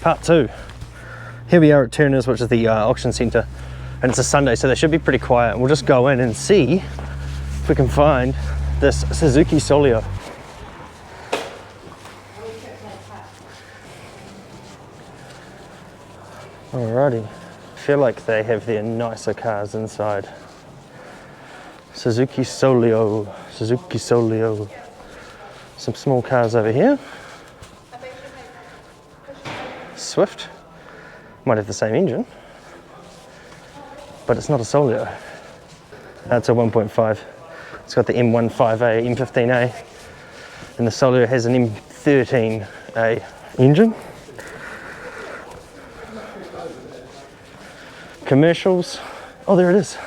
part 2. Here we are at Turner's, which is the auction centre, and it's a Sunday, so they should be pretty quiet. We'll just go in and see if we can find this Suzuki Solio. Alrighty, I feel like they have their nicer cars inside. Suzuki Solio, Suzuki Solio. Some small cars over here. Swift, might have the same engine, but it's not a Solio. That's a 1.5. It's got the M15A, M15A, and the Solio has an M13A engine. Commercials. Oh, there it is.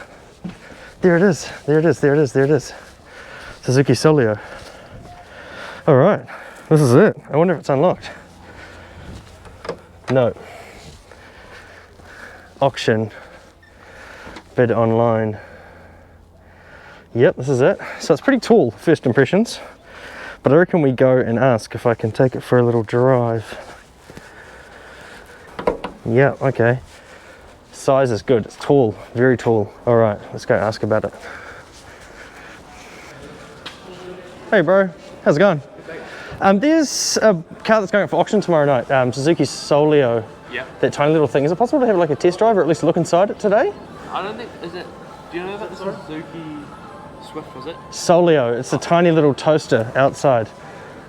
There it is. There it is. There it is. There it is. Suzuki Solio. All right, this is it. I wonder if it's unlocked. No. Auction. Bid online. Yep, this is it. So it's pretty tall, first impressions. But I reckon we go and ask if I can take it for a little drive. Yeah, okay. Size is good, it's tall, very tall. All right, let's go ask about it. Hey bro, how's it going? There's a car that's going up for auction tomorrow night, Suzuki Solio. Yeah. That tiny little thing. Is it possible to have like a test drive or at least look inside it today? I don't think, do you know about the Suzuki Swift, was it? Solio, it's a tiny little toaster outside.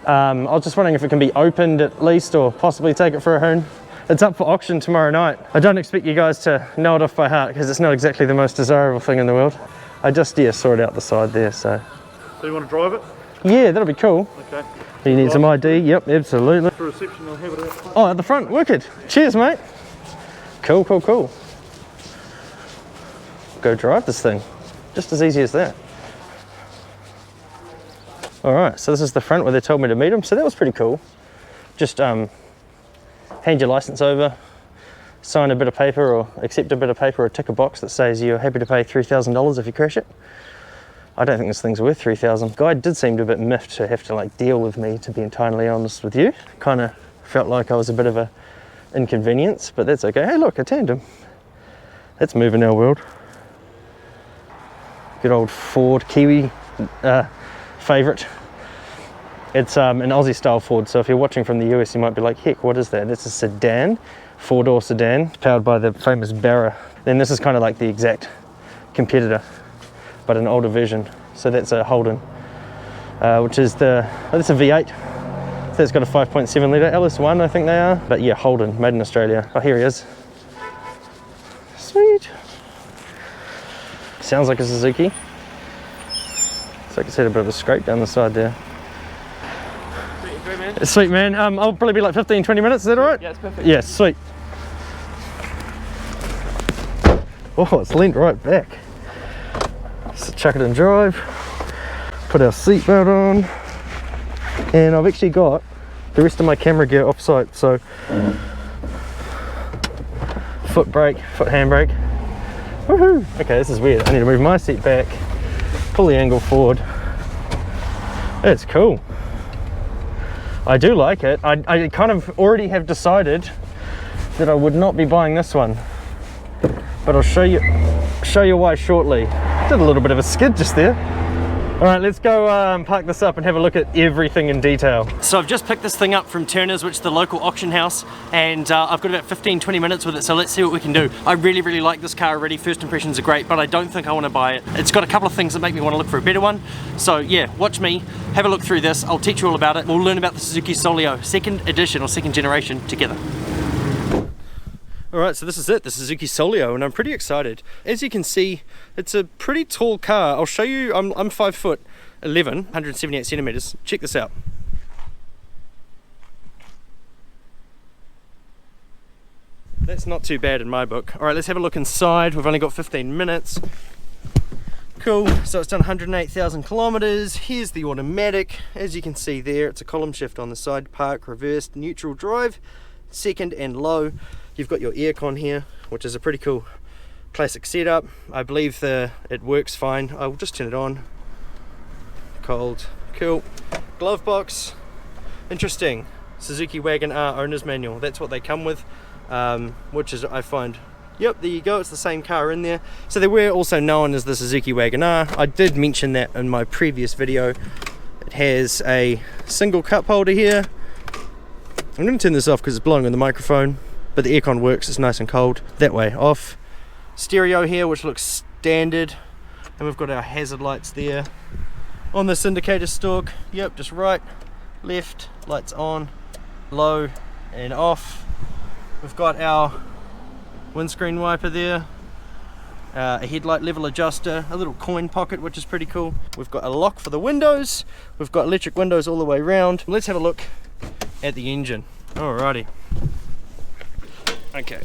I was just wondering if it can be opened at least, or possibly take it for a hoon. It's up for auction tomorrow night. I don't expect you guys to know it off by heart because it's not exactly the most desirable thing in the world. I just saw it out the side there, so. So you want to drive it? Yeah, that'll be cool. Okay. You need some ID? Yep, absolutely. For reception, I'll have it out front. Oh, at the front, wicked. Cheers, mate. Cool, cool, cool. Go drive this thing. Just as easy as that. All right, so this is the front where they told me to meet them. So that was pretty cool. Just hand your license over, sign a bit of paper or accept a bit of paper or tick a box that says you're happy to pay $3,000 if you crash it. I don't think this thing's worth $3,000. Guy did seem a bit miffed to have to like deal with me, to be entirely honest with you. Kind of felt like I was a bit of a inconvenience, but that's okay. Hey look, a tandem. That's moving our world. Good old Ford Kiwi favourite. It's an Aussie style Ford, so if you're watching from the US you might be like, heck, what is that? That's a sedan, 4-door sedan, powered by the famous Barra. Then this is kind of like the exact competitor, but an older version. So that's a Holden, which is that's a V8. So it's got a 5.7 litre LS1, I think they are. But yeah, Holden, made in Australia. Oh, here he is. Sweet. Sounds like a Suzuki. So I can see a bit of a scrape down the side there. Sweet man, I'll probably be like 15-20 minutes, is that alright? Yeah, it's perfect. Yeah, sweet. Oh, it's leaned right back. So chuck it in drive, put our seatbelt on, and I've actually got the rest of my camera gear off site, so foot brake, foot handbrake. Woohoo! Okay, this is weird. I need to move my seat back, pull the angle forward. It's cool. I do like it. I kind of already have decided that I would not be buying this one, but I'll show you why shortly. Did a little bit of a skid just there. All right, let's go park this up and have a look at everything in detail. So I've just picked this thing up from Turner's, which is the local auction house, and I've got about 15-20 minutes with it, so let's see what we can do. I really like this car already. First impressions are great, but I don't think I want to buy it. It's got a couple of things that make me want to look for a better one. So yeah, watch me, have a look through this. I'll teach you all about it. We'll learn about the Suzuki Solio, second edition or second generation together. Alright, so this is it, the Suzuki Solio, and I'm pretty excited. As you can see, it's a pretty tall car. I'll show you, I'm 5'11", 178 centimeters. Check this out. That's not too bad in my book. Alright, let's have a look inside. We've only got 15 minutes. Cool, so it's done 108,000 kilometers. Here's the automatic. As you can see there, it's a column shift on the side, park, reversed, neutral drive, second and low. You've got your aircon here, which is a pretty cool classic setup. I believe it works fine. I'll just turn it on. Cold, cool. Glove box, interesting. Suzuki Wagon R owner's manual. That's what they come with, which is, I find, yep, there you go, it's the same car in there. So they were also known as the Suzuki Wagon R. I did mention that in my previous video. It has a single cup holder here. I'm going to turn this off because it's blowing on the microphone, but the aircon works, it's nice and cold. That way off. Stereo here, which looks standard, and we've got our hazard lights there. On this indicator stalk, yep, just right, left, lights on, low and off. We've got our windscreen wiper there, a headlight level adjuster, a little coin pocket, which is pretty cool. We've got a lock for the windows, we've got electric windows all the way around. Let's have a look at the engine. Alrighty. Okay.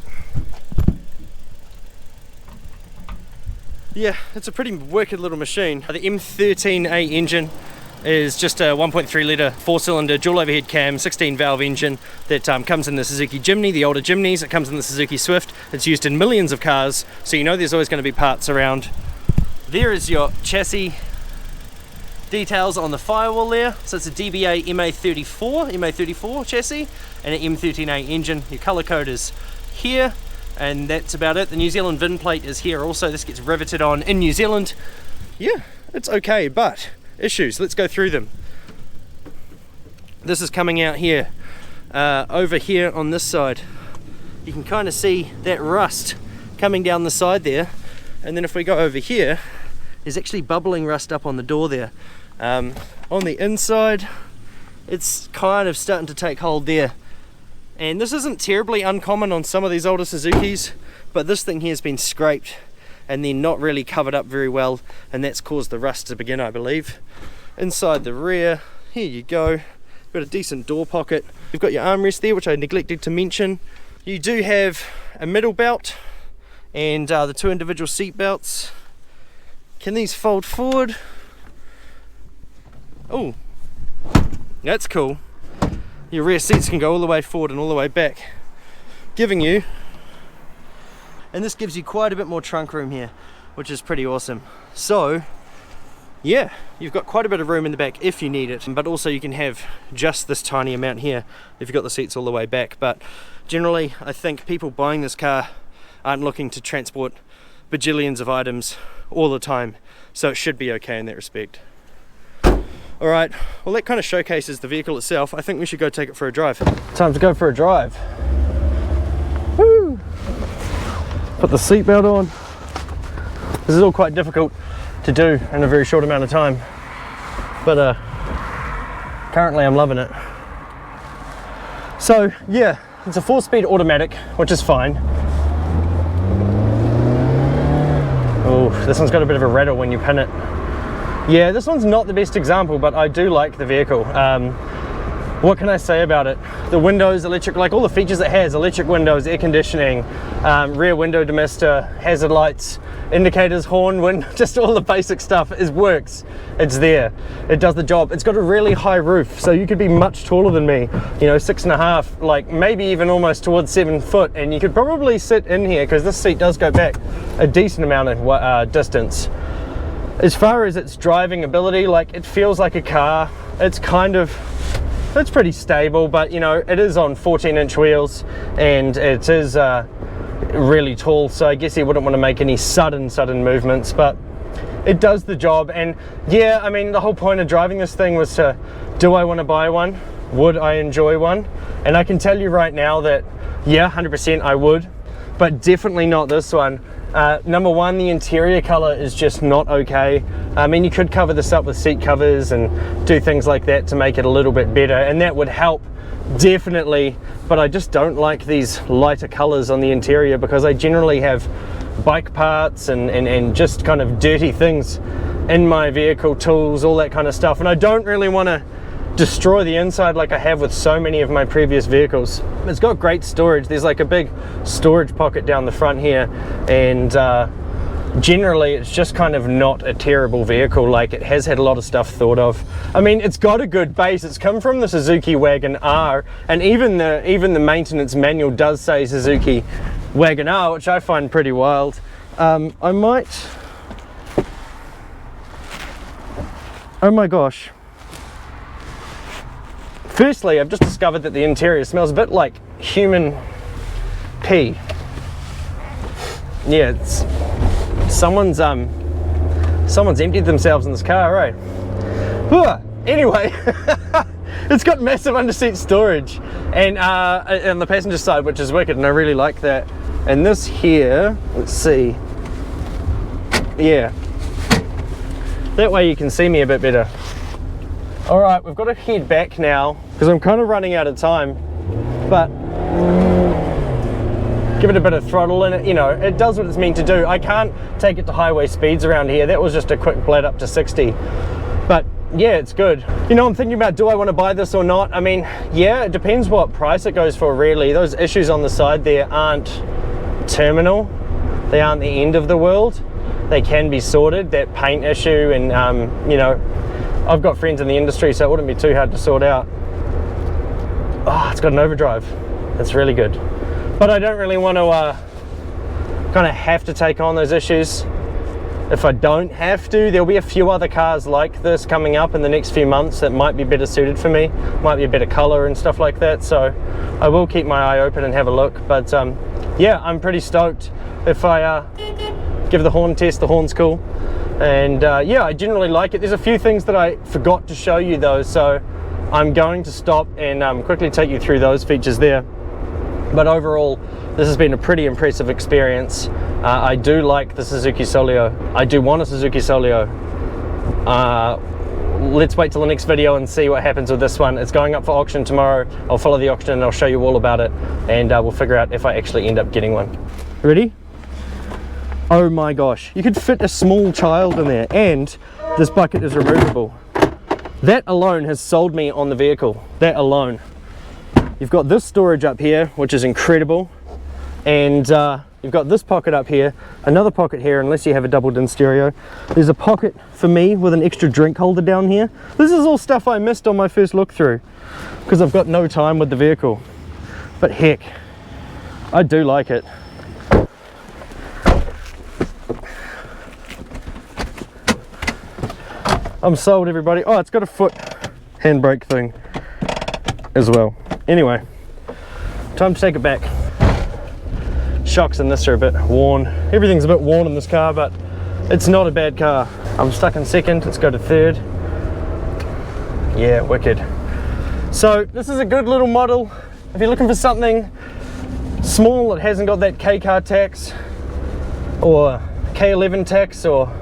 Yeah, it's a pretty wicked little machine. The M13A engine is just a 1.3 litre 4-cylinder dual overhead cam 16 valve engine that comes in the Suzuki Jimny, the older Jimnys. It comes in the Suzuki Swift. It's used in millions of cars, so you know there's always going to be parts around. There is your chassis details on the firewall there. So it's a DBA MA34 chassis and an M13A engine. Your colour code is here, and that's about it. The New Zealand VIN plate is here also. This gets riveted on in New Zealand. Yeah, it's okay, but issues, let's go through them. This is coming out here. Over here on this side, you can kind of see that rust coming down the side there, and then if we go over here, there's actually bubbling rust up on the door there. On the inside, it's kind of starting to take hold there, and this isn't terribly uncommon on some of these older Suzukis, but this thing here has been scraped and then not really covered up very well, and that's caused the rust to begin, I believe. Inside the rear, here you go, you've got a decent door pocket. You've got your armrest there, which I neglected to mention. You do have a middle belt and the two individual seat belts. Can these fold forward? Oh, that's cool. Your rear seats can go all the way forward and all the way back, giving you, and this gives you quite a bit more trunk room here, which is pretty awesome. So yeah, you've got quite a bit of room in the back if you need it, but also you can have just this tiny amount here if you've got the seats all the way back. But generally, I think people buying this car aren't looking to transport bajillions of items all the time, so it should be okay in that respect. Alright, well that kind of showcases the vehicle itself. I think we should go take it for a drive. Time to go for a drive. Woo! Put the seatbelt on. This is all quite difficult to do in a very short amount of time, but currently I'm loving it. So yeah, it's a 4-speed automatic, which is fine. Oh, this one's got a bit of a rattle when you pin it. Yeah, this one's not the best example, but I do like the vehicle. What can I say about it? The windows, electric, like all the features it has, electric windows, air conditioning, rear window demister, hazard lights, indicators, horn, just all the basic stuff works. It's there. It does the job. It's got a really high roof, so you could be much taller than me, you know, 6.5, like maybe even almost towards 7 foot, and you could probably sit in here because this seat does go back a decent amount of distance. As far as its driving ability, like it feels like a car. It's pretty stable, but you know, it is on 14-inch wheels and it is really tall, so I guess you wouldn't want to make any sudden movements, but it does the job. And yeah, I mean, the whole point of driving this thing was to, do I want to buy one? Would I enjoy one? And I can tell you right now that yeah, 100% I would, but definitely not this one. Number one, the interior color is just not okay. I mean, you could cover this up with seat covers and do things like that to make it a little bit better, and that would help definitely, but I just don't like these lighter colors on the interior because I generally have bike parts and just kind of dirty things in my vehicle, tools, all that kind of stuff, and I don't really want to destroy the inside like I have with so many of my previous vehicles. It's got great storage. There's like a big storage pocket down the front here, and generally it's just kind of not a terrible vehicle. Like, it has had a lot of stuff thought of. I mean, it's got a good base. It's come from the Suzuki Wagon R, and even the maintenance manual does say Suzuki Wagon R, which I find pretty wild. I might, oh my gosh, Firstly, I've just discovered that the interior smells a bit like human pee. Yeah, it's someone's emptied themselves in this car, right? Anyway, it's got massive underseat storage and on the passenger side, which is wicked, and I really like that. And this here, let's see, yeah, that way you can see me a bit better. All right, we've got to head back now because I'm kind of running out of time, but give it a bit of throttle in it, you know, it does what it's meant to do. I can't take it to highway speeds around here. That was just a quick bled up to 60, but yeah, it's good. You know, I'm thinking about, do I want to buy this or not? I mean, yeah, it depends what price it goes for, really. Those issues on the side there aren't terminal. They aren't the end of the world. They can be sorted, that paint issue, and you know, I've got friends in the industry, so it wouldn't be too hard to sort out. Oh, it's got an overdrive. That's really good. But I don't really want to kind of have to take on those issues. If I don't have to, there'll be a few other cars like this coming up in the next few months that might be better suited for me, might be a better color and stuff like that, so I will keep my eye open and have a look. But yeah, I'm pretty stoked. If I give the horn test, the horn's cool, and yeah, I generally like it. There's a few things that I forgot to show you though, so I'm going to stop and quickly take you through those features there. But overall, this has been a pretty impressive experience. I do like the Suzuki Solio. I do want a Suzuki Solio. Let's wait till the next video and see what happens with this one. It's going up for auction tomorrow. I'll follow the auction and I'll show you all about it, and we'll figure out if I actually end up getting one. Ready? Oh my gosh, you could fit a small child in there, and this bucket is removable. That alone has sold me on the vehicle, that alone. You've got this storage up here, which is incredible, and you've got this pocket up here, another pocket here, unless you have a doubled-in stereo. There's a pocket for me with an extra drink holder down here. This is all stuff I missed on my first look through because I've got no time with the vehicle. But heck, I do like it. I'm sold, everybody. Oh, it's got a foot handbrake thing as well. Anyway, time to take it back. Shocks in this are a bit worn. Everything's a bit worn in this car, but it's not a bad car. I'm stuck in second, let's go to third. Yeah, wicked. So this is a good little model. If you're looking for something small that hasn't got that K car tax or K11 tax or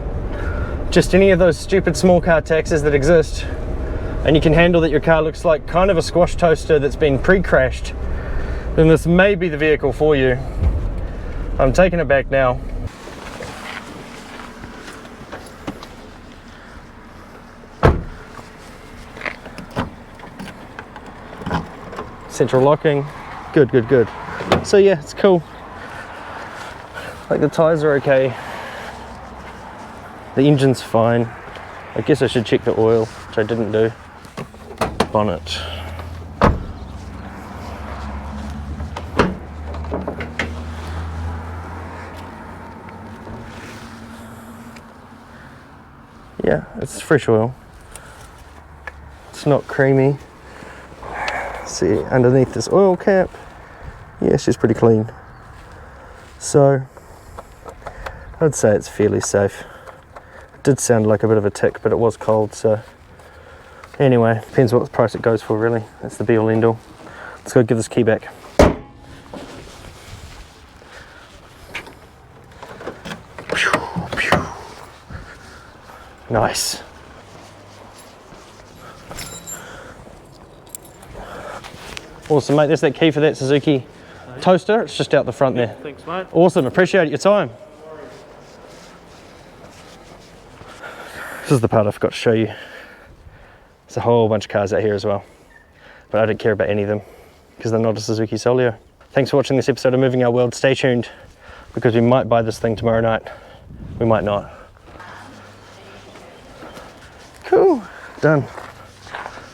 just any of those stupid small car taxes that exist, and you can handle that your car looks like kind of a squash toaster that's been pre-crashed, then this may be the vehicle for you. I'm taking it back now. Central locking, good, good, good. So yeah, it's cool. Like the tires are okay. The engine's fine. I guess I should check the oil, which I didn't do. Bonnet. Yeah, it's fresh oil. It's not creamy. See, underneath this oil cap, yeah, she's pretty clean. So, I'd say it's fairly safe. It did sound like a bit of a tick, but it was cold, so anyway, depends what price it goes for, really. That's the be all end all. Let's go give this key back. Nice. Awesome, mate. There's that key for that Suzuki toaster. It's just out the front there. Thanks, mate. Awesome. Appreciate your time. This is the part I forgot to show you. There's a whole bunch of cars out here as well, but I don't care about any of them because they're not a Suzuki Solio. Thanks for watching this episode of Moving Our World. Stay tuned because we might buy this thing tomorrow night. We might not. Cool. Done.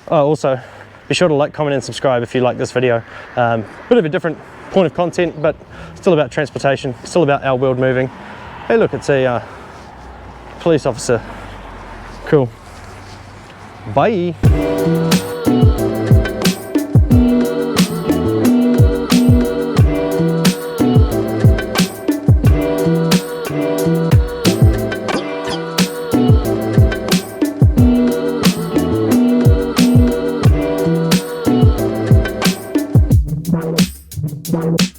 Oh, also, be sure to like, comment and subscribe if you like this video. Bit of a different point of content, but still about transportation, still about our world moving. Hey look, it's a police officer. Cool. Bye. it.